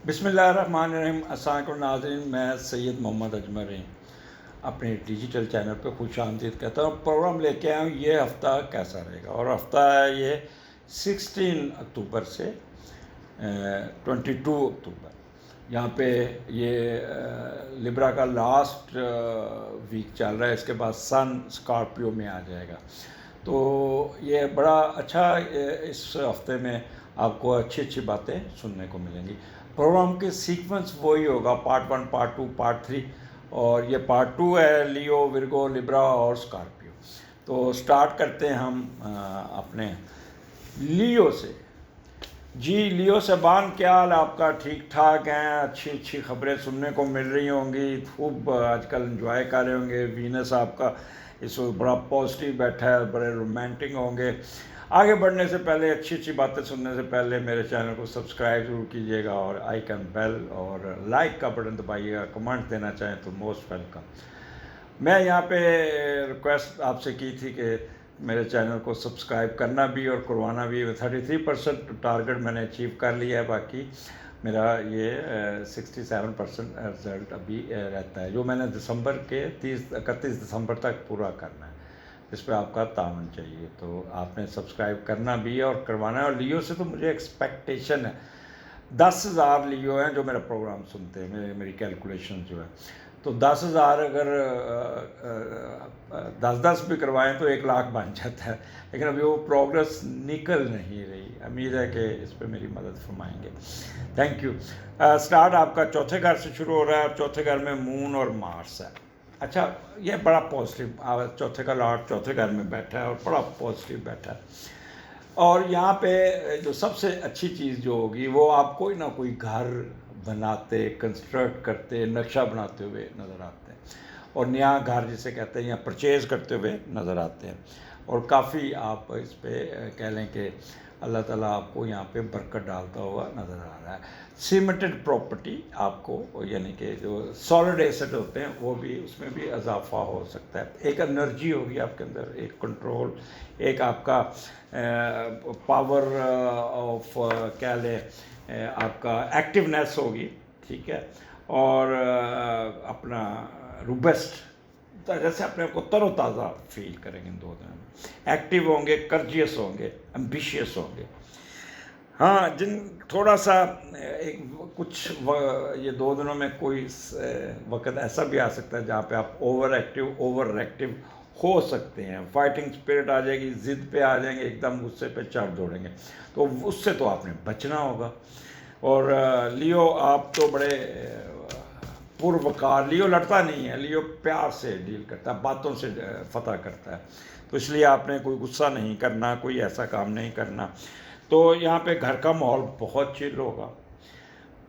بسم اللہ الرحمن الرحیم۔ السلام علیکم ناظرین، میں سید محمد اجمل اپنے ڈیجیٹل چینل پہ خوش آمدید کہتا ہوں۔ پروگرام لے کے آیا ہوں یہ ہفتہ کیسا رہے گا، اور ہفتہ ہے یہ 16 اکتوبر سے 22 اکتوبر۔ یہاں پہ یہ لبرا کا لاسٹ ویک چل رہا ہے، اس کے بعد سن اسکارپیو میں آ جائے گا۔ تو یہ بڑا اچھا، اس ہفتے میں آپ کو اچھی اچھی باتیں سننے کو ملیں گی۔ پروگرام کے سیکوینس وہی ہوگا، پارٹ 1، پارٹ 2، پارٹ 3، اور یہ پارٹ 2 ہے لیو، ورگو، لبرا اور اسکارپیو۔ تو سٹارٹ کرتے ہیں ہم اپنے لیو سے۔ جی لیو صاحبان، کیا حال آپ کا؟ ٹھیک ٹھاک ہیں؟ اچھی اچھی خبریں سننے کو مل رہی ہوں گی، خوب آج کل انجوائے کر رہے ہوں گے۔ وینس آپ کا اس وقت بڑا پازیٹیو بیٹھا ہے، بڑے رومانٹک ہوں گے۔ آگے بڑھنے سے پہلے، اچھی اچھی باتیں سننے سے پہلے میرے چینل کو سبسکرائب ضرور کیجیے گا، اور آئیکن بیل اور لائک کا بٹن دبائیے گا۔ کمنٹ دینا چاہیں تو موسٹ ویلکم۔ میں یہاں پہ ریکویسٹ آپ سے کی تھی کہ میرے چینل کو سبسکرائب کرنا بھی اور کروانا بھی۔ 33% ٹارگٹ میں نے اچیو کر لیا ہے، باقی میرا یہ 67% رزلٹ ابھی رہتا ہے، جو میں نے دسمبر کے 31 دسمبر تک پورا کرنا ہے۔ اس پہ آپ کا تعاون چاہیے، تو آپ نے سبسکرائب کرنا بھی ہے اور کروانا ہے۔ اور لیو سے تو مجھے ایکسپیکٹیشن ہے 10,000 لیو ہیں جو میرا پروگرام سنتے ہیں، میری کیلکولیشن جو ہے، تو 10,000 اگر 10 بھی کروائیں تو 1,00,000 بن جاتا ہے، لیکن ابھی وہ پروگرس نکل نہیں رہی۔ امید ہے کہ اس پہ میری مدد فرمائیں گے۔ Thank you. سٹارٹ آپ کا چوتھے گھر سے شروع ہو رہا ہے، اور چوتھے گھر میں مون اور مارس ہے۔ اچھا، یہ بڑا پازیٹیو، چوتھے کا لارڈ چوتھے گھر میں بیٹھا ہے اور بڑا پازیٹیو بیٹھا ہے۔ اور یہاں پہ جو سب سے اچھی چیز جو ہوگی، وہ آپ کوئی نہ کوئی گھر بناتے، کنسٹرکٹ کرتے، نقشہ بناتے ہوئے نظر آتے ہیں، اور نیا گھر جسے کہتے ہیں یا پرچیز کرتے ہوئے نظر آتے ہیں۔ اور کافی آپ اس پہ کہہ لیں کہ اللہ تعالیٰ آپ کو یہاں پہ برکت ڈالتا ہوا نظر آ رہا ہے۔ سیمنٹڈ پراپرٹی آپ کو، یعنی کہ جو سالڈ ایسٹ ہوتے ہیں، وہ بھی اس میں بھی اضافہ ہو سکتا ہے۔ ایک انرجی ہوگی آپ کے اندر، ایک کنٹرول، ایک آپ کا پاور آف کہہ لیں، آپ کا ایکٹیونیس ہوگی، ٹھیک ہے، اور اپنا روبسٹ، جیسے اپنے آپ کو تر و تازہ فیل کریں گے ان 2 دنوں میں۔ ایکٹیو ہوں گے، کرجیس ہوں گے، ایمبیشیس ہوں گے۔ ہاں، جن تھوڑا سا کچھ یہ 2 دنوں میں کوئی وقت ایسا بھی آ سکتا ہے جہاں پہ آپ اوور ایکٹیو ہو سکتے ہیں۔ فائٹنگ اسپرٹ آ جائے گی، ضد پہ آ جائیں گے، ایک دم غصے پہ چڑھ دوڑیں گے، تو اس سے تو آپ نے بچنا ہوگا۔ اور لیو آپ تو بڑے پروقار، لیو لڑتا نہیں ہے، لیو پیار سے ڈیل کرتا ہے، باتوں سے فتح کرتا ہے، تو اس لیے آپ نے کوئی غصہ نہیں کرنا، کوئی ایسا کام نہیں کرنا۔ تو یہاں پہ گھر کا ماحول بہت چل ہوگا،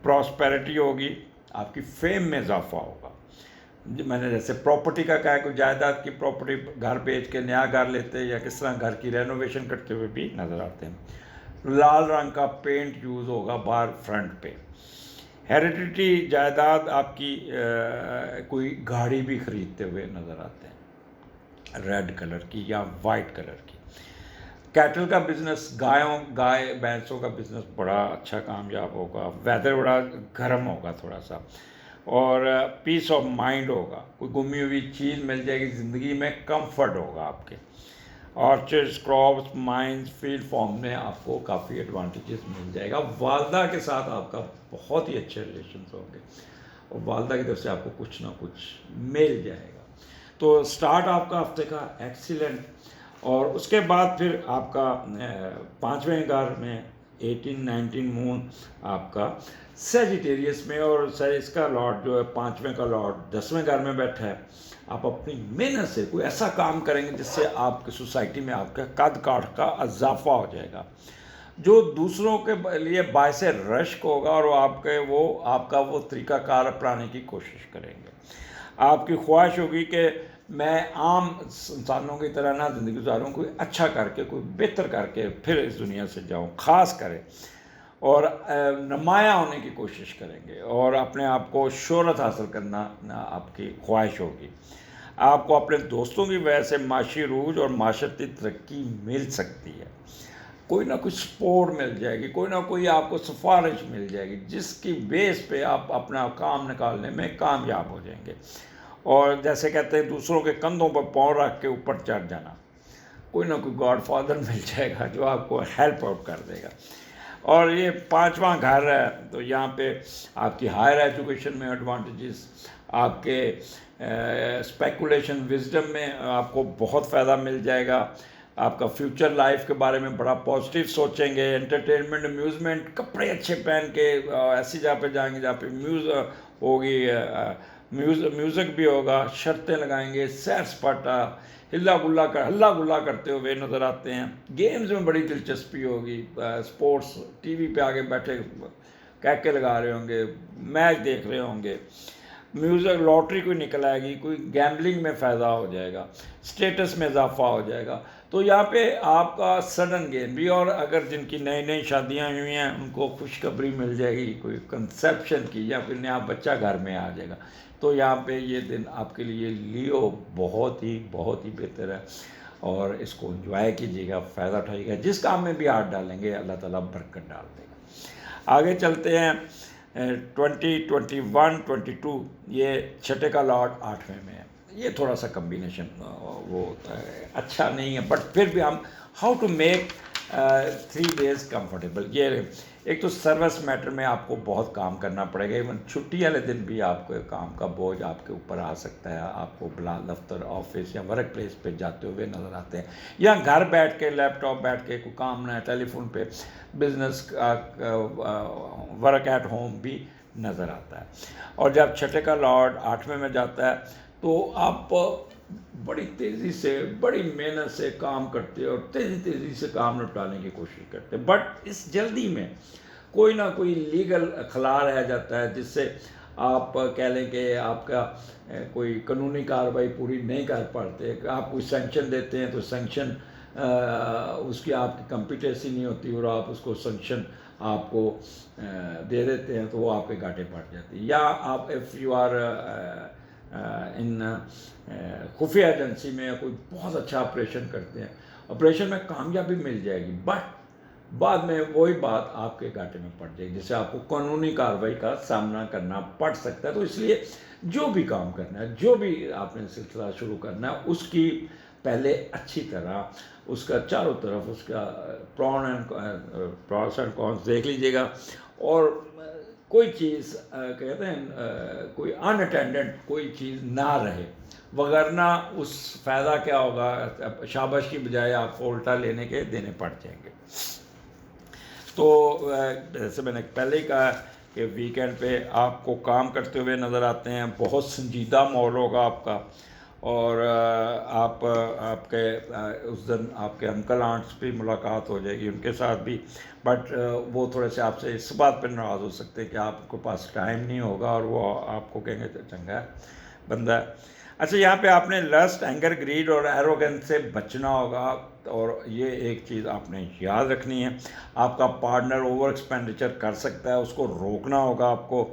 پراسپیرٹی ہوگی، آپ کی فیم میں اضافہ ہوگا۔ میں نے جیسے پراپرٹی کا کہا، کوئی جائیداد کی پراپرٹی گھر بیچ کے نیا گھر لیتے، یا کس طرح گھر کی رینوویشن کرتے ہوئے بھی نظر آتے ہیں۔ لال رنگ کا پینٹ یوز ہوگا باہر فرنٹ پہ۔ ہیریڈیٹی جائیداد آپ کی، کوئی گاڑی بھی خریدتے ہوئے نظر آتے ہیں، ریڈ کلر کی یا وائٹ کلر کی۔ کیٹل کا بزنس، گائے بھینسوں کا بزنس بڑا اچھا کامیاب ہوگا۔ ویدر بڑا گرم ہوگا تھوڑا سا، اور پیس آف مائنڈ ہوگا، کوئی گمی ہوئی چیز مل جائے گی زندگی میں، کمفرٹ ہوگا آپ کے۔ آرچرڈس، کراپس، مائنز، فیلڈ فارم میں آپ کو کافی ایڈوانٹیجز مل جائے گا۔ والدہ کے ساتھ آپ کا بہت ہی اچھے ریلیشنز ہوں گے، اور والدہ کی طرف سے آپ کو کچھ نہ کچھ مل جائے گا۔ تو سٹارٹ آپ کا ہفتے کا ایکسیلنٹ۔ اور اس کے بعد پھر آپ کا 5ویں گھر میں 18-19 مون آپ کا سیجیٹیریس میں، اور اس کا لارڈ جو ہے 5ویں کا لارڈ 10ویں گھر میں بیٹھا ہے۔ آپ اپنی محنت سے کوئی ایسا کام کریں گے جس سے آپ کی سوسائٹی میں آپ کا قد کاٹھ کا اضافہ ہو جائے گا، جو دوسروں کے لیے باعث رشک ہوگا، اور آپ کا وہ طریقہ کار اپنانے کی کوشش کریں گے۔ آپ کی خواہش ہوگی کہ میں عام انسانوں کی طرح نہ زندگی گزاروں، کوئی اچھا کر کے، کوئی بہتر کر کے پھر اس دنیا سے جاؤں، خاص کریں، اور نمایاں ہونے کی کوشش کریں گے، اور اپنے آپ کو شہرت حاصل کرنا آپ کی خواہش ہوگی۔ آپ کو اپنے دوستوں کی وجہ سے معاشی عروج اور معاشرتی ترقی مل سکتی ہے۔ کوئی نہ کوئی سپورٹ مل جائے گی، کوئی نہ کوئی آپ کو سفارش مل جائے گی جس کی بیس پہ آپ اپنا کام نکالنے میں کامیاب ہو جائیں گے۔ اور جیسے کہتے ہیں دوسروں کے کندھوں پر پاؤں رکھ کے اوپر چڑھ جانا، کوئی نہ کوئی گاڈ فادر مل جائے گا جو آپ کو ہیلپ آؤٹ کر دے گا۔ اور یہ 5واں گھر ہے، تو یہاں پہ آپ کی ہائر ایجوکیشن میں ایڈوانٹیجز، آپ کے اسپیکولیشن وزڈم میں آپ کو بہت فائدہ مل جائے گا، آپ کا فیوچر لائف کے بارے میں بڑا پازیٹیو سوچیں گے، انٹرٹینمنٹ امیوزمنٹ، کپڑے اچھے پہن کے ایسی جگہ پہ جائیں گے جہاں پہ ہوگی، میوزک بھی ہوگا، شرطیں لگائیں گے، سیر سپاٹا، ہلا گلا کرتے ہوئے نظر آتے ہیں۔ گیمز میں بڑی دلچسپی ہوگی، سپورٹس ٹی وی پہ آگے بیٹھے کہکے لگا رہے ہوں گے، میچ دیکھ رہے ہوں گے، میوزک لاٹری کوئی نکل آئے گی، کوئی گیمبلنگ میں فائدہ ہو جائے گا، اسٹیٹس میں اضافہ ہو جائے گا۔ تو یہاں پہ آپ کا سڈن گین بھی، اور اگر جن کی نئی شادیاں ہوئی ہیں ان کو خوشخبری مل جائے گی کوئی کنسیپشن کی، یا کوئی نیا بچہ گھر میں آ جائے گا، تو یہاں پہ یہ دن آپ کے لیے لیو بہت ہی بہتر ہے، اور اس کو انجوائے کیجیے گا، فائدہ اٹھائیے گا، جس کام میں بھی ہاتھ ڈالیں گے اللہ تعالیٰ برکت ڈال دے گا۔ آگے چلتے ہیں 21 یہ چھٹے کا لاٹ 8ویں میں ہے، یہ تھوڑا سا کمبینیشن وہ ہوتا ہے، اچھا نہیں ہے، بٹ پھر بھی ہم how to make 3 days comfortable. یہ ایک تو سروس میٹر میں آپ کو بہت کام کرنا پڑے گا، ایون چھٹی والے دن بھی آپ کو کام کا بوجھ آپ کے اوپر آ سکتا ہے، آپ کو بلا دفتر آفس یا ورک پلیس پہ جاتے ہوئے نظر آتے ہیں، یا گھر بیٹھ کے لیپ ٹاپ بیٹھ کے کوئی کام نہ ہے، ٹیلی فون پہ بزنس ورک ایٹ ہوم بھی نظر آتا ہے۔ اور جب چھٹے کا لاٹ 8ویں میں جاتا ہے تو آپ بڑی تیزی سے، بڑی محنت سے کام کرتے اور تیزی سے کام نپٹانے کی کوشش کرتے، بٹ اس جلدی میں کوئی نہ کوئی لیگل خلا رہ جاتا ہے جس سے آپ کہہ لیں کہ آپ کا کوئی قانونی کارروائی پوری نہیں کر پاتے، آپ کوئی سینکشن دیتے ہیں تو سینکشن اس کی آپ کی کمپیٹنسی نہیں ہوتی، اور آپ اس کو سینکشن آپ کو دے دیتے ہیں تو وہ آپ کے گھاٹے پڑ جاتی ہے۔ یا آپ اف یو آر ان خفیہ ایجنسی میں کوئی بہت اچھا آپریشن کرتے ہیں، آپریشن میں کامیابی مل جائے گی، بٹ بعد میں وہی بات آپ کے گھاٹے میں پڑ جائے گی، جس سے آپ کو قانونی کارروائی کا سامنا کرنا پڑ سکتا ہے۔ تو اس لیے جو بھی کام کرنا ہے، جو بھی آپ نے سلسلہ شروع کرنا ہے، اس کی پہلے اچھی طرح اس کا چاروں طرف اس کا پروس اینڈ کونس دیکھ لیجیے گا، اور کوئی چیز کہتے ہیں کوئی ان اٹینڈنٹ کوئی چیز نہ رہے، وگرنہ اس فائدہ کیا ہوگا، شاباش کی بجائے آپ کو الٹا لینے کے دینے پڑ جائیں گے۔ تو جیسے میں نے پہلے ہی کہا کہ ویکینڈ پہ آپ کو کام کرتے ہوئے نظر آتے ہیں، بہت سنجیدہ ماحول ہوگا آپ کا، اور آپ کے اس دن آپ کے انکل آنٹس بھی ملاقات ہو جائے گی ان کے ساتھ بھی، بٹ وہ تھوڑے سے آپ سے اس بات پہ ناراض ہو سکتے ہیں کہ آپ کے پاس ٹائم نہیں ہوگا، اور وہ آپ کو کہیں گے چنگا بندہ ہے۔ اچھا، یہاں پہ آپ نے لسٹ، اینگر، گریڈ اور ایروگنس سے بچنا ہوگا، اور یہ ایک چیز آپ نے یاد رکھنی ہے، آپ کا پارٹنر اوور ایکسپینڈیچر کر سکتا ہے، اس کو روکنا ہوگا آپ کو۔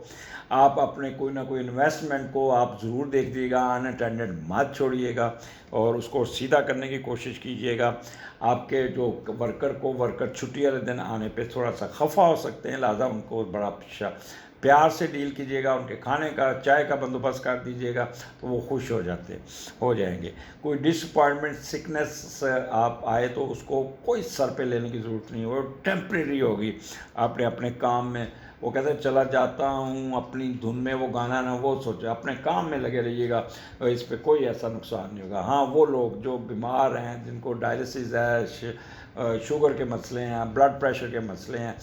آپ اپنے کوئی نہ کوئی انویسٹمنٹ کو آپ ضرور دیکھیے گا، ان اٹینڈڈ مت چھوڑیے گا، اور اس کو سیدھا کرنے کی کوشش کیجیے گا۔ آپ کے جو ورکر چھٹی والے دن آنے پہ تھوڑا سا خفا ہو سکتے ہیں، لہٰذا ان کو بڑا پیار سے ڈیل کیجیے گا، ان کے کھانے کا، چائے کا بندوبست کر دیجیے گا تو وہ خوش ہو جائیں گے۔ کوئی ڈس اپوائنٹمنٹ، سکنس آپ آئے تو اس کو کوئی سر پہ لینے کی ضرورت نہیں، وہ ٹیمپریری ہوگی، آپ نے اپنے کام میں، وہ کہتے ہیں چلا جاتا ہوں اپنی دھن میں، وہ گانا نہ وہ سوچے، اپنے کام میں لگے رہیے گا، اس پہ کوئی ایسا نقصان نہیں ہوگا۔ ہاں، وہ لوگ جو بیمار ہیں، جن کو ڈائلسس ہے، شوگر کے مسئلے ہیں، بلڈ پریشر کے مسئلے ہیں،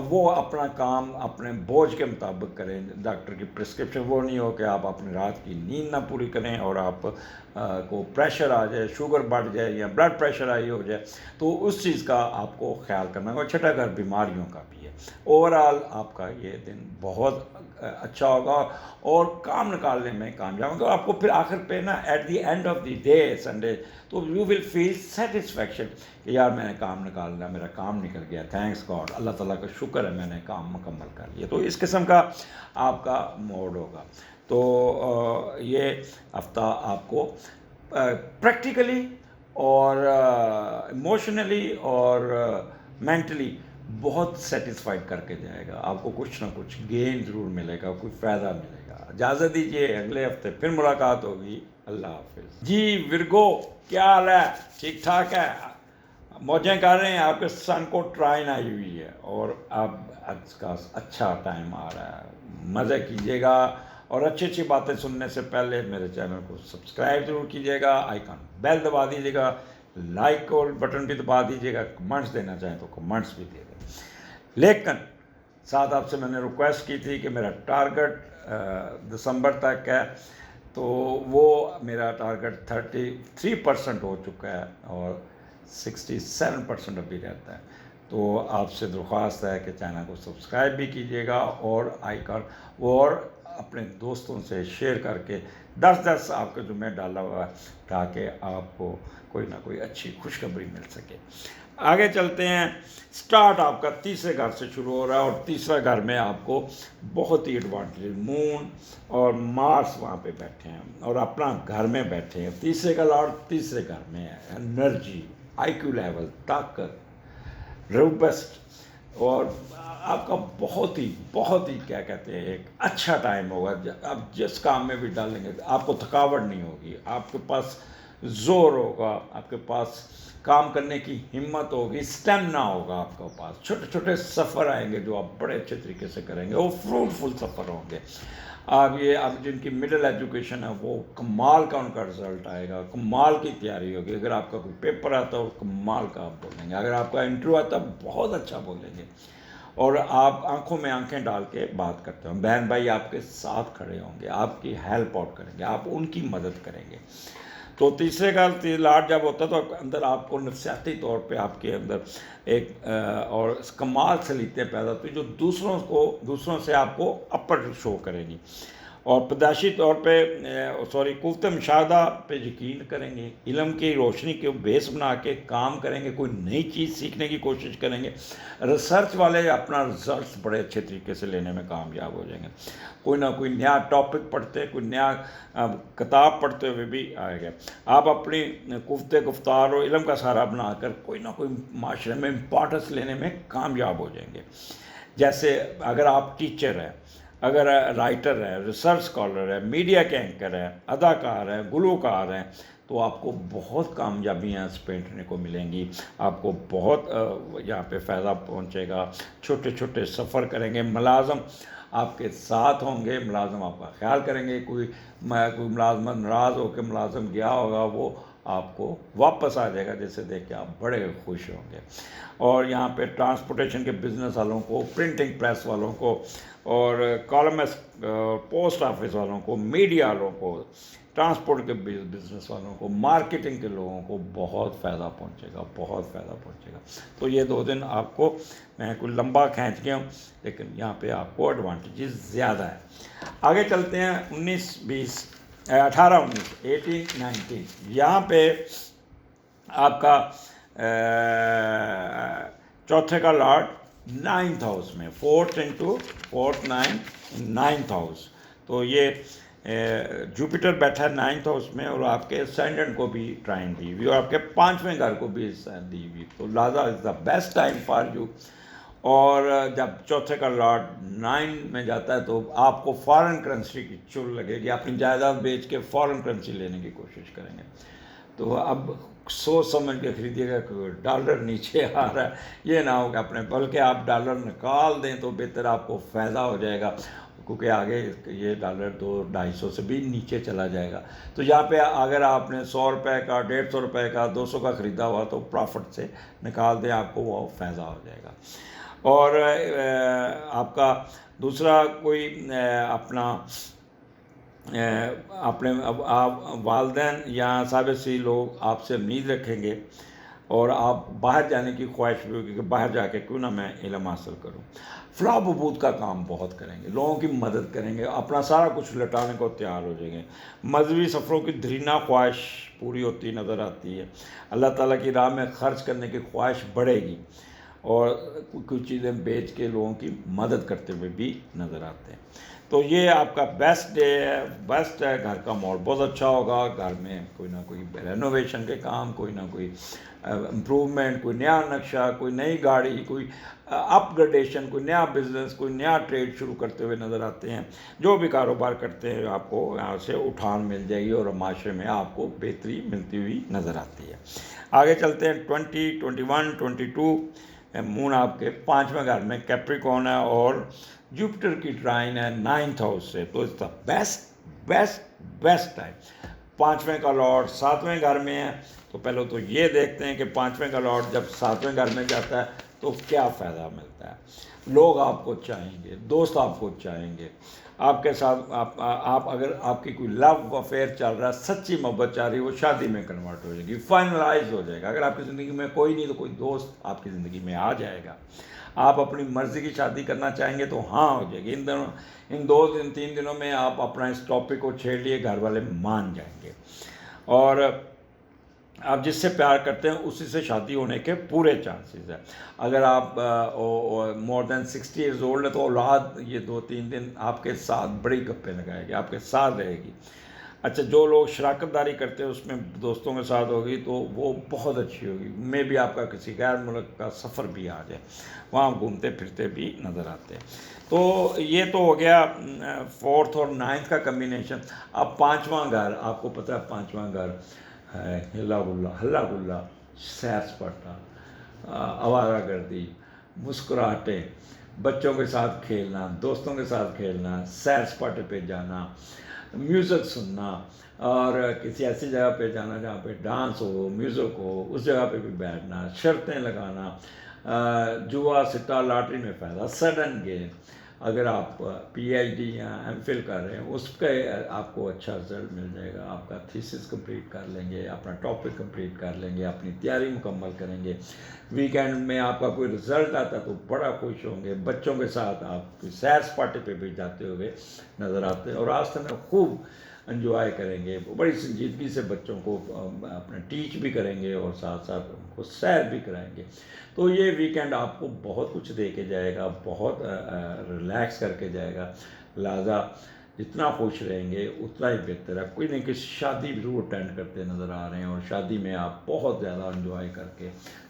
وہ اپنا کام اپنے بوجھ کے مطابق کریں، ڈاکٹر کی پرسکرپشن وہ نہیں ہو کہ آپ اپنی رات کی نیند نہ پوری کریں اور آپ کو پریشر آ جائے، شوگر بڑھ جائے یا بلڈ پریشر ہائی ہو جائے، تو اس چیز کا آپ کو خیال کرنا ہوگا۔ چھٹا گھر بیماریوں کا بھی ہے۔ اوورآل آپ کا یہ دن بہت اچھا ہوگا اور کام نکالنے میں کامیاب ہوگا۔ آپ کو پھر آخر پہ نا at the end of the day Sunday تو یو ول فیل سیٹسفیکشن کہ یار میں نے کام نکالا، میرا کام نکل گیا، تھینکس گاڈ، اللہ تعالیٰ کا شکر ہے میں نے کام مکمل کر لیا۔ تو اس قسم کا آپ کا موڈ ہوگا۔ تو یہ ہفتہ آپ کو پریکٹیکلی اور ایموشنلی اور مینٹلی بہت سیٹسفائڈ کر کے جائے گا. آپ کو کچھ نہ کچھ گین ضرور ملے گا, کوئی فائدہ ملے گا. اجازت دیجیے, اگلے ہفتے پھر ملاقات ہوگی. اللہ حافظ. جی ورگو, کیا حال ہے؟ ٹھیک ٹھاک ہے؟ موجیں کر رہے ہیں. آپ کے سن کو ٹرائن آئی ہوئی ہے اور اب آج کا اچھا ٹائم آ رہا ہے. مزے کیجیے گا, اور اچھی اچھی باتیں سننے سے پہلے میرے چینل کو سبسکرائب ضرور کیجیے گا, آئیکن بیل دبا دیجیے گا, لائک اور بٹن بھی دبا دیجیے گا, کمنٹس دینا چاہیں تو کمنٹس بھی دے دیں. لیکن ساتھ آپ سے میں نے ریکویسٹ کی تھی کہ میرا ٹارگٹ دسمبر تک ہے, تو وہ میرا ٹارگٹ 33% ہو چکا ہے اور 67% ابھی رہتا ہے. تو آپ سے درخواست ہے کہ چینل کو سبسکرائب بھی کیجیے گا, اور آئیکن وہ اور اپنے دوستوں سے شیئر کر کے 10 آپ کا جو میں ڈالا ہوا ہے, تاکہ آپ کو کوئی نہ کوئی اچھی خوشخبری مل سکے. آگے چلتے ہیں. سٹارٹ آپ کا تیسرے گھر سے شروع ہو رہا ہے, اور تیسرا گھر میں آپ کو بہت ہی ایڈوانٹیج, مون اور مارس وہاں پہ بیٹھے ہیں اور اپنا گھر میں بیٹھے ہیں. تیسرے کا لارڈ تیسرے گھر میں ہے. انرجی, آئی کیو لیول, طاقت, روبسٹ, اور آپ کا بہت ہی کیا کہتے ہیں ایک اچھا ٹائم ہوگا. آپ جس کام میں بھی ڈالیں گے آپ کو تھکاوٹ نہیں ہوگی, آپ کے پاس زور ہوگا, آپ کے پاس کام کرنے کی ہمت ہوگی, اسٹیمنا ہوگا آپ کے پاس. چھوٹے چھوٹے سفر آئیں گے جو آپ بڑے اچھے طریقے سے کریں گے, وہ فروٹفل سفر ہوں گے. اب جن کی مڈل ایجوکیشن ہے وہ کمال کا ان کا رزلٹ آئے گا, کمال کی تیاری ہوگی. اگر آپ کا کوئی پیپر آتا ہے کمال کا آپ بولیں گے, اگر آپ کا انٹرویو آتا ہے بہت اچھا بولیں گے, اور آپ آنکھوں میں آنکھیں ڈال کے بات کرتے ہوں. بہن بھائی آپ کے ساتھ کھڑے ہوں گے, آپ کی ہیلپ آؤٹ کریں گے, آپ ان کی مدد کریں گے. تو تیسرے کا لاڈ جب ہوتا ہے تو اندر آپ کو نفسیاتی طور پہ آپ کے اندر ایک اور کمال سلیقے پیدا ہوتی جو دوسروں سے آپ کو اپر شو کریں گی, اور پیدائشی طور پہ قوت مشاہدہ پہ یقین کریں گے, علم کی روشنی کے بیس بنا کے کام کریں گے, کوئی نئی چیز سیکھنے کی کوشش کریں گے. ریسرچ والے اپنا رزلٹس بڑے اچھے طریقے سے لینے میں کامیاب ہو جائیں گے. کوئی نہ کوئی نیا ٹاپک پڑھتے, کوئی نیا کتاب پڑھتے ہوئے بھی آئے گا. آپ اپنی قوت گفتار اور علم کا سہارا بنا کر کوئی نہ کوئی معاشرے میں امپارٹنس لینے میں کامیاب ہو جائیں گے. جیسے اگر آپ ٹیچر ہیں, اگر رائٹر ہے, ریسرچ اسکالر ہے, میڈیا کے اینکر ہے, اداکار ہیں, گلوکار ہیں, تو آپ کو بہت کامیابیاں اس پینٹنے کو ملیں گی. آپ کو بہت یہاں پہ فائدہ پہنچے گا. چھوٹے چھوٹے سفر کریں گے, ملازم آپ کے ساتھ ہوں گے, ملازم آپ کا خیال کریں گے. کوئی ملازمت ناراض ہو کے ملازم گیا ہوگا, وہ آپ کو واپس آ جائے گا, جسے دیکھ کے آپ بڑے خوش ہوں گے. اور یہاں پہ ٹرانسپورٹیشن کے بزنس والوں کو, پرنٹنگ پریس والوں کو, اور کالمسٹ پوسٹ آفس والوں کو, میڈیا والوں کو, ٹرانسپورٹ کے بزنس والوں کو, مارکیٹنگ کے لوگوں کو بہت فائدہ پہنچے گا, بہت فائدہ پہنچے گا. تو یہ 2 دن آپ کو, میں کوئی لمبا کھینچ گیا ہوں, لیکن یہاں پہ آپ کو ایڈوانٹیجز زیادہ ہے. آگے چلتے ہیں. 19 20 18 19 18 19 یہاں پہ آپ کا چوتھے کا لاٹ 9th ہاؤس میں, 4th into 4th 9 9th house. تو یہ جوپیٹر بیٹھا ہے 9th ہاؤس میں, اور آپ کے اسینڈنٹ کو بھی ٹرائن دی ہوئی, اور آپ کے 5ویں گھر کو بھی دی ہوئی. تو لہٰذا is the best time for you. اور جب چوتھے کا لاٹ 9 میں جاتا ہے تو آپ کو فارن کرنسی کی چل لگے گی, اپنی جائیداد بیچ کے فارن کرنسی لینے کی کوشش کریں گے. تو اب سوچ سمجھ کے خریدیے گا کہ ڈالر نیچے آ رہا ہے, یہ نہ ہو کہ اپنے, بلکہ آپ ڈالر نکال دیں تو بہتر, آپ کو فائدہ ہو جائے گا, کیونکہ آگے یہ ڈالر 200-250 سے بھی نیچے چلا جائے گا. تو یہاں پہ اگر آپ نے 100 روپے کا, 150 روپے کا, 200 کا خریدا ہوا تو پرافٹ سے نکال دیں, آپ کو وہ فائدہ ہو جائے گا. اور آپ کا دوسرا کوئی اپنا اپنے والدین یا ثابت لوگ آپ سے امید رکھیں گے, اور آپ باہر جانے کی خواہش بھی ہوگی کہ باہر جا کے کیوں نہ میں علم حاصل کروں. فلاح بہبود کا کام بہت کریں گے, لوگوں کی مدد کریں گے, اپنا سارا کچھ لٹانے کو تیار ہو جائیں گے. مذہبی سفروں کی دھرینا خواہش پوری ہوتی نظر آتی ہے. اللہ تعالیٰ کی راہ میں خرچ کرنے کی خواہش بڑھے گی, اور کچھ چیزیں بیچ کے لوگوں کی مدد کرتے ہوئے بھی نظر آتے ہیں. تو یہ آپ کا بیسٹ ڈے ہے، بیسٹ ہے. گھر کا ماحول بہت اچھا ہوگا، گھر میں کوئی نہ کوئی رینوویشن کے کام، کوئی نہ کوئی امپروومنٹ، کوئی نیا نقشہ، کوئی نئی گاڑی، کوئی اپ گریڈیشن، کوئی نیا بزنس، کوئی نیا ٹریڈ شروع کرتے ہوئے نظر آتے ہیں. جو بھی کاروبار کرتے ہیں آپ کو یہاں سے اٹھان مل جائے گی اور معاشرے میں آپ کو بہتری ملتی ہوئی نظر آتی ہے. آگے چلتے ہیں 20, 21, 22. مون آپ کے 5ویں گھر میں کیپریکون ہے اور جوپٹر کی ٹرائن ہے 9th ہاؤس سے. تو اس کا بیسٹ ہے. 5ویں کا لارڈ 7ویں گھر میں ہے. تو پہلے تو یہ دیکھتے ہیں کہ 5ویں کا لارڈ جب 7ویں گھر میں جاتا ہے تو کیا فائدہ ملتا ہے. لوگ آپ کو چاہیں گے، دوست آپ کو چاہیں گے، آپ کے ساتھ آپ اگر آپ کی کوئی لو افیئر چل رہا ہے، سچی محبت چل رہی ہے، وہ شادی میں کنورٹ ہو جائے گی، فائنلائز ہو جائے گا. اگر آپ کی زندگی میں کوئی نہیں تو کوئی دوست آپ کی زندگی میں آ جائے گا. آپ اپنی مرضی کی شادی کرنا چاہیں گے تو ہاں ہو جائے گی. ان 3 دنوں میں آپ اپنا اس ٹاپک کو چھیڑ لیے، گھر والے مان جائیں گے. اور آپ جس سے پیار کرتے ہیں اسی سے شادی ہونے کے پورے چانسز ہیں. اگر آپ مور دین 60 ایئرز اولڈ ہے تو اولاد یہ 2-3 دن آپ کے ساتھ بڑی گپیں لگائے گی، آپ کے ساتھ رہے گی. اچھا، جو لوگ شراکت داری کرتے ہیں اس میں دوستوں کے ساتھ ہوگی تو وہ بہت اچھی ہوگی. میں بھی آپ کا کسی غیر ملک کا سفر بھی آ جائے، وہاں گھومتے پھرتے بھی نظر آتے ہیں. تو یہ تو ہو گیا 4th اور 9th کا کمبینیشن. اب 5واں گھر، آپ کو پتہ ہے 5واں گھر ہے ہلا گلا، سیر سپاٹا، آوارہ گردی، مسکراہٹیں، بچوں کے ساتھ کھیلنا، دوستوں کے ساتھ کھیلنا، سیر سپاٹے پہ جانا، میوزک سننا، اور کسی ایسی جگہ پہ جانا جہاں پہ ڈانس ہو، میوزک ہو، اس جگہ پہ بھی بیٹھنا، شرطیں لگانا، جوا سٹا لاٹری میں فائدہ، سڈن گین. اگر آپ پی ایچ ڈی یا ایم فل کر رہے ہیں اس پہ آپ کو اچھا رزلٹ مل جائے گا. آپ کا تھیسس کمپلیٹ کر لیں گے، اپنا ٹاپک کمپلیٹ کر لیں گے، اپنی تیاری مکمل کریں گے. ویکینڈ میں آپ کا کوئی رزلٹ آتا ہے تو بڑا خوش ہوں گے. بچوں کے ساتھ آپ کوئی سیر سپاٹے پہ بھی جاتے ہوئے نظر آتے ہیں اور راستے میں خوب انجوائے کریں گے. بڑی سنجیدگی سے بچوں کو اپنے ٹیچ بھی کریں گے اور ساتھ ساتھ ان کو سیر بھی کرائیں گے. تو یہ ویکینڈ آپ کو بہت کچھ دے کے جائے گا، بہت ریلیکس کر کے جائے گا. لہٰذا جتنا خوش رہیں گے اتنا ہی بہتر ہے. کوئی نہیں کہ شادی ضرور اٹینڈ کرتے نظر آ رہے ہیں اور شادی میں آپ بہت زیادہ انجوائے کر کے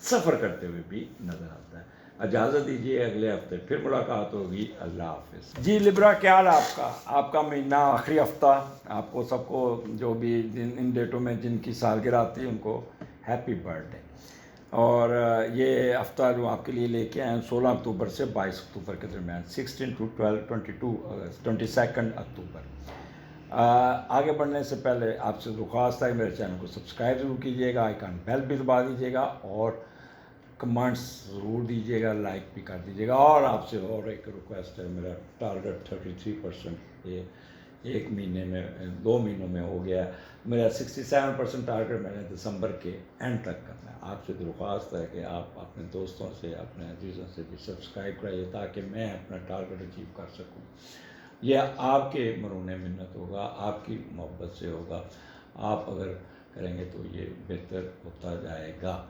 سفر کرتے ہوئے بھی نظر آتا ہے. اجازت دیجیے، اگلے ہفتے پھر ملاقات ہوگی. اللہ حافظ. جی لبرا، کیا حال ہے آپ کا مہینہ آخری ہفتہ. آپ کو سب کو جو بھی ان ڈیٹوں میں جن کی سالگرہ آتی ہے ان کو ہیپی برتھ ڈے. اور یہ ہفتہ جو آپ کے لیے لے کے آئے ہیں 16 اکتوبر سے 22 اکتوبر کے درمیان، 16 to 12, 22 اکتوبر. آگے بڑھنے سے پہلے آپ سے درخواست ہے کہ میرے چینل کو سبسکرائب ضرور کیجیے گا، آئیکن بیل بھی دبا دیجیے گا اور کمنٹس ضرور دیجیے گا، لائک بھی کر دیجیے گا. اور آپ سے اور ایک ریکویسٹ ہے، میرا ٹارگٹ 33% یہ 1 مہینے میں 2 مہینوں میں ہو گیا ہے. میرا 67% ٹارگٹ میں نے دسمبر کے اینڈ تک کرنا ہے. آپ سے درخواست ہے کہ آپ اپنے دوستوں سے، اپنے عزیزوں سے بھی سبسکرائب کرائیے تاکہ میں اپنا ٹارگٹ اچیو کر سکوں. یہ آپ کے مرہون منت ہوگا، آپ کی محبت سے ہوگا. آپ اگر کریں گے تو یہ بہتر ہوتا جائے گا.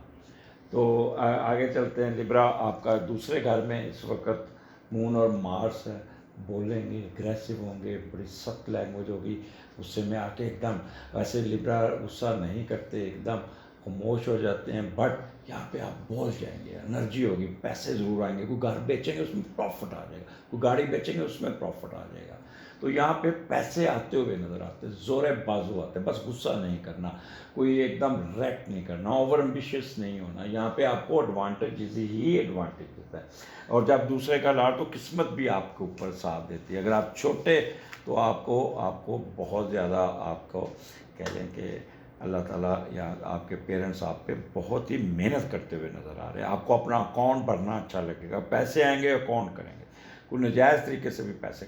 تو آگے چلتے ہیں. لبرا، آپ کا دوسرے گھر میں اس وقت مون اور مارس ہے. بولیں گے، اگریسو ہوں گے، بڑی سخت لینگویج ہوگی. غصے میں آ کے ایک دم، ویسے لبرا غصہ نہیں کرتے، ایک دم خاموش ہو جاتے ہیں، بٹ یہاں پہ آپ بول جائیں گے، انرجی ہوگی، پیسے ضرور آئیں گے. کوئی گھر بیچیں گے اس میں پروفٹ آ جائے گا، کوئی گاڑی بیچیں گے اس میں پروفٹ آ جائے گا. تو یہاں پہ پیسے آتے ہوئے نظر آتے ہیں، زور بازو آتے ہیں. بس غصہ نہیں کرنا، کوئی ایک دم ریٹ نہیں کرنا، اوور ایمبیشیس نہیں ہونا. یہاں پہ آپ کو ایڈوانٹیج ہی ایڈوانٹیج دیتا ہے. اور جب دوسرے کا لاڑ تو قسمت بھی آپ کے اوپر ساتھ دیتی ہے. اگر آپ چھوٹے تو آپ کو بہت زیادہ آپ کو کہہ لیں کہ اللہ تعالیٰ یا آپ کے پیرنٹس آپ پہ بہت ہی محنت کرتے ہوئے نظر آ رہے ہیں. آپ کو اپنا اکاؤنٹ بھرنا اچھا لگے گا. پیسے آئیں گے، اکاؤنٹ کریں گے. کوئی نجائز طریقے سے بھی پیسے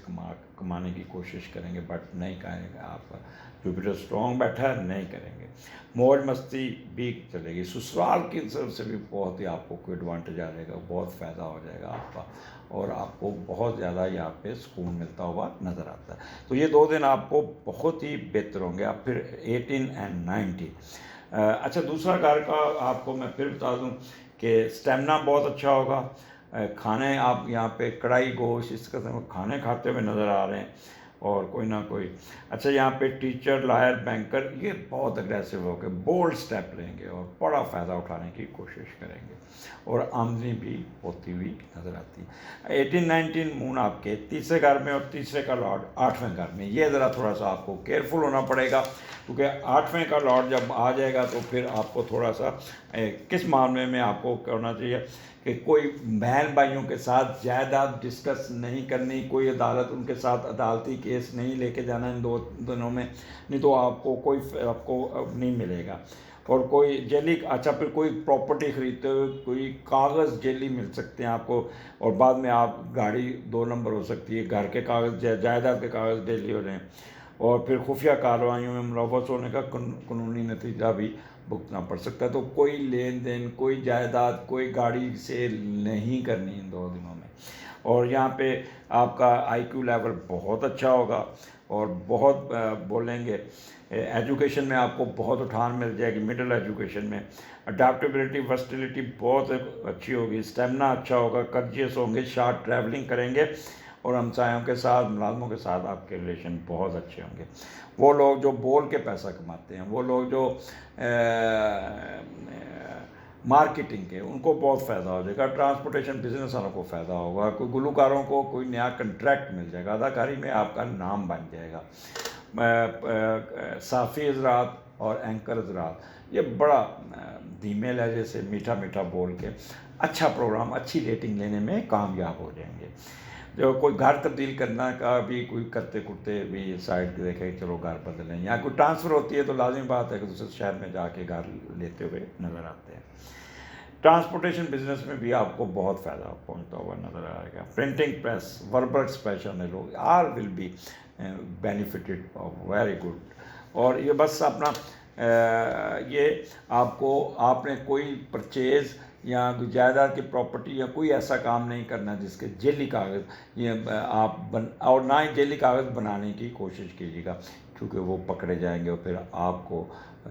کمانے کی کوشش کریں گے، بٹ نہیں کریں گے. آپ جوپیٹر اسٹرانگ بیٹھا ہے، نہیں کریں گے. موج مستی بھی چلے گی. سسرال کی طرف سے بھی بہت ہی آپ کو کوئی ایڈوانٹیج آ جائے گا، بہت فائدہ ہو جائے گا آپ کا، اور آپ کو بہت زیادہ یہاں پہ سکون ملتا ہوا نظر آتا ہے. تو یہ 2 دن آپ کو بہت ہی بہتر ہوں گے. اب پھر 18 and 19. اچھا، دوسرا گھر کا آپ کو میں پھر بتا دوں کہ سٹیمنا بہت اچھا ہوگا. کھانے آپ یہاں پہ کڑھائی گوشت اس قسم کے کھانے کھاتے ہوئے نظر آ رہے ہیں اور کوئی نہ کوئی. اچھا یہاں پہ ٹیچر لائر بینکر یہ بہت اگریسو ہو کے بولڈ سٹیپ لیں گے اور بڑا فائدہ اٹھانے کی کوشش کریں گے اور آمدنی بھی ہوتی ہوئی نظر آتی ہے. 18-19 مون آپ کے تیسرے گھر میں اور تیسرے کا لارڈ 8ویں گھر میں. یہ ذرا تھوڑا سا آپ کو کیئرفل ہونا پڑے گا کیونکہ 8ویں کا لارڈ جب آ جائے گا تو پھر آپ کو تھوڑا سا کس معاملے میں آپ کو کرنا چاہیے کہ کوئی بہن بھائیوں کے ساتھ جائیداد ڈسکس نہیں کرنی, کوئی عدالت ان کے ساتھ عدالتی کیس نہیں لے کے جانا ان 2 دنوں میں, نہیں تو آپ کو کوئی آپ کو نہیں ملے گا. اور کوئی جیلی اچھا پھر کوئی پراپرٹی خریدتے ہوئے کوئی کاغذ جیلی مل سکتے ہیں آپ کو اور بعد میں آپ گاڑی 2 نمبر ہو سکتی ہے, گھر کے کاغذ جائیداد کے کاغذ ڈیلی ہو رہے ہیں اور پھر خفیہ کارروائیوں میں ملوث ہونے کا قانونی نتیجہ بھی بھگتنا پڑ سکتا ہے. تو کوئی لین دین, کوئی جائیداد, کوئی گاڑی سیل نہیں کرنی ان 2 دنوں میں. اور یہاں پہ آپ کا آئی کیو لیول بہت اچھا ہوگا اور بہت بولیں گے ایجوکیشن میں آپ کو بہت اٹھان مل جائے گی. مڈل ایجوکیشن میں اڈیپٹیبلٹی ورسٹیلٹی بہت اچھی ہوگی, اسٹیمنا اچھا ہوگا, کرجیس ہوں گے, شارٹ ٹریولنگ کریں گے اور ہمسایوں کے ساتھ ملازموں کے ساتھ آپ کے ریلیشن بہت اچھے ہوں گے. وہ لوگ جو بول کے پیسہ کماتے ہیں, وہ لوگ جو مارکیٹنگ کے, ان کو بہت فائدہ ہو جائے گا. ٹرانسپورٹیشن بزنس والوں کو فائدہ ہوگا. کوئی گلوکاروں کو کوئی نیا کنٹریکٹ مل جائے گا, اداکاری میں آپ کا نام بن جائے گا. صافی حضرات اور اینکر حضرات یہ بڑا دھیمے لہجے سے میٹھا میٹھا بول کے اچھا پروگرام, اچھی ریٹنگ لینے میں کامیاب ہو جائیں گے. جو کوئی گھر تبدیل کرنا کا بھی کوئی کرتے کرتے بھی سائڈ کے دیکھے چلو گھر بدلیں, یا کوئی ٹرانسفر ہوتی ہے تو لازمی بات ہے کہ دوسرے شہر میں جا کے گھر لیتے ہوئے نظر آتے ہیں. ٹرانسپورٹیشن بزنس میں بھی آپ کو بہت فائدہ پہنچتا ہوا نظر آئے گا. پرنٹنگ پریس, وربرکس پیشن لوگ all will be benefited very good. اور یہ بس اپنا یہ آپ کو آپ نے کوئی پرچیز یا جائیداد کی پراپرٹی یا کوئی ایسا کام نہیں کرنا جس کے جعلی کاغذ یہ آپ اور نہ ہی جعلی کاغذ بنانے کی کوشش کیجیے گا کیونکہ وہ پکڑے جائیں گے اور پھر آپ کو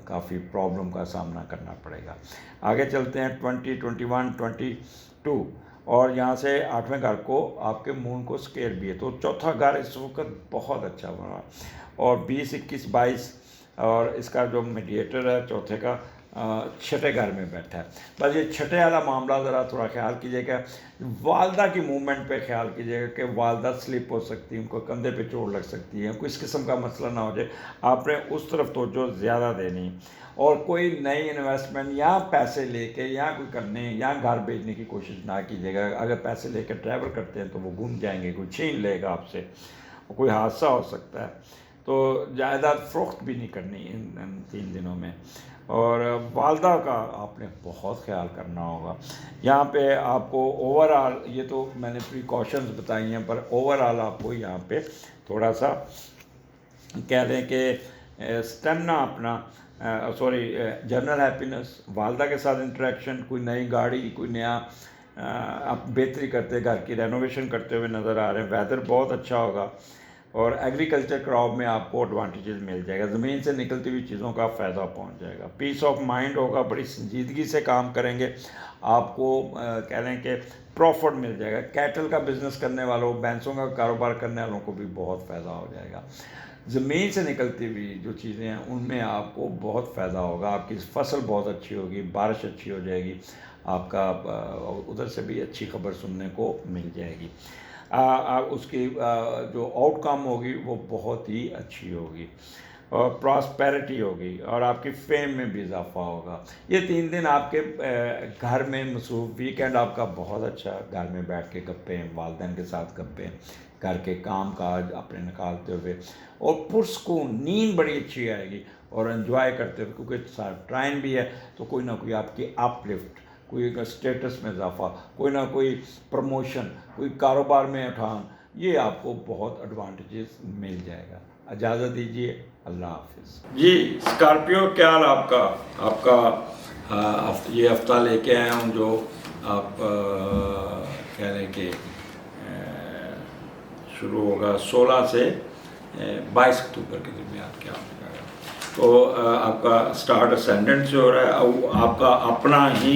کافی پرابلم کا سامنا کرنا پڑے گا. آگے چلتے ہیں 2021-22 اور یہاں سے 8ویں گھر کو آپ کے مون کو سکیئر بھی ہے تو چوتھا گھر اس وقت بہت اچھا بنا اور 20-21-22 اور اس کا جو میڈیٹر ہے چوتھے کا 6ٹھے گھر میں بیٹھا ہے. بس یہ 6ٹھے والا معاملہ ذرا تھوڑا خیال کیجیے گا. والدہ کی موومنٹ پہ خیال کیجیے گا کہ والدہ سلپ ہو سکتی ہیں, ان کو کندھے پہ چوٹ لگ سکتی ہے, کوئی اس قسم کا مسئلہ نہ ہو جائے. آپ نے اس طرف توجہ زیادہ دینی اور کوئی نئی انویسٹمنٹ یا پیسے لے کے یا کوئی کرنے یا گھر بیچنے کی کوشش نہ کیجیے گا. اگر پیسے لے کے ٹریول کرتے ہیں تو وہ گم جائیں گے, کوئی چھین لے گا آپ سے, کوئی حادثہ ہو سکتا ہے. تو جائیداد فروخت بھی نہیں کرنی ان 3 دنوں میں. اور والدہ کا آپ نے بہت خیال کرنا ہوگا. یہاں پہ آپ کو اوور آل یہ تو میں نے پریکاشنز بتائی ہیں پر اوور آل آپ کو یہاں پہ تھوڑا سا کہہ لیں کہ اسٹیمنا اپنا جنرل ہیپینس, والدہ کے ساتھ انٹریکشن, کوئی نئی گاڑی, کوئی نیا آپ بہتری کرتے گھر کی رینوویشن کرتے ہوئے نظر آ رہے ہیں. ویدر بہت اچھا ہوگا اور ایگریکلچر کراپ میں آپ کو ایڈوانٹیجز مل جائے گا. زمین سے نکلتی ہوئی چیزوں کا فائدہ پہنچ جائے گا. پیس آف مائنڈ ہوگا, بڑی سنجیدگی سے کام کریں گے. آپ کو کہہ لیں کہ پروفٹ مل جائے گا. کیٹل کا بزنس کرنے والوں, بینسوں کا کاروبار کرنے والوں کو بھی بہت فائدہ ہو جائے گا. زمین سے نکلتی ہوئی جو چیزیں ہیں ان میں آپ کو بہت فائدہ ہوگا. آپ کی فصل بہت اچھی ہوگی, بارش اچھی ہو جائے گی, آپ کا ادھر سے بھی اچھی خبر سننے کو مل جائے گی. اس کی جو آؤٹ کم ہوگی وہ بہت ہی اچھی ہوگی اور پراسپیرٹی ہوگی اور آپ کی فیم میں بھی اضافہ ہوگا. یہ 3 دن آپ کے گھر میں مصروف. ویکینڈ آپ کا بہت اچھا, گھر میں بیٹھ کے گپیں, والدین کے ساتھ گپیں, گھر کے کام کاج اپنے نکالتے ہوئے اور پرسکون نیند بڑی اچھی آئے گی اور انجوائے کرتے ہوئے کیونکہ ٹرائن بھی ہے تو کوئی نہ کوئی آپ کی اپ لفٹ, کوئی اسٹیٹس میں اضافہ, کوئی نہ کوئی پروموشن, کوئی کاروبار میں اٹھان, یہ آپ کو بہت ایڈوانٹیجز مل جائے گا. اجازت دیجیے, اللہ حافظ. جی اسکارپیو کیا حال آپ کا؟ آپ کا یہ ہفتہ لے کے آیا ہوں جو آپ کہہ رہے ہیں کہ شروع ہوگا 16 سے 22 اکتوبر کے درمیان کیا ہوگا. تو آپ کا سٹارٹ اسینڈنٹ سے ہو رہا ہے. آپ کا اپنا ہی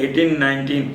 18-19,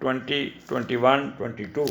20, 21, 22,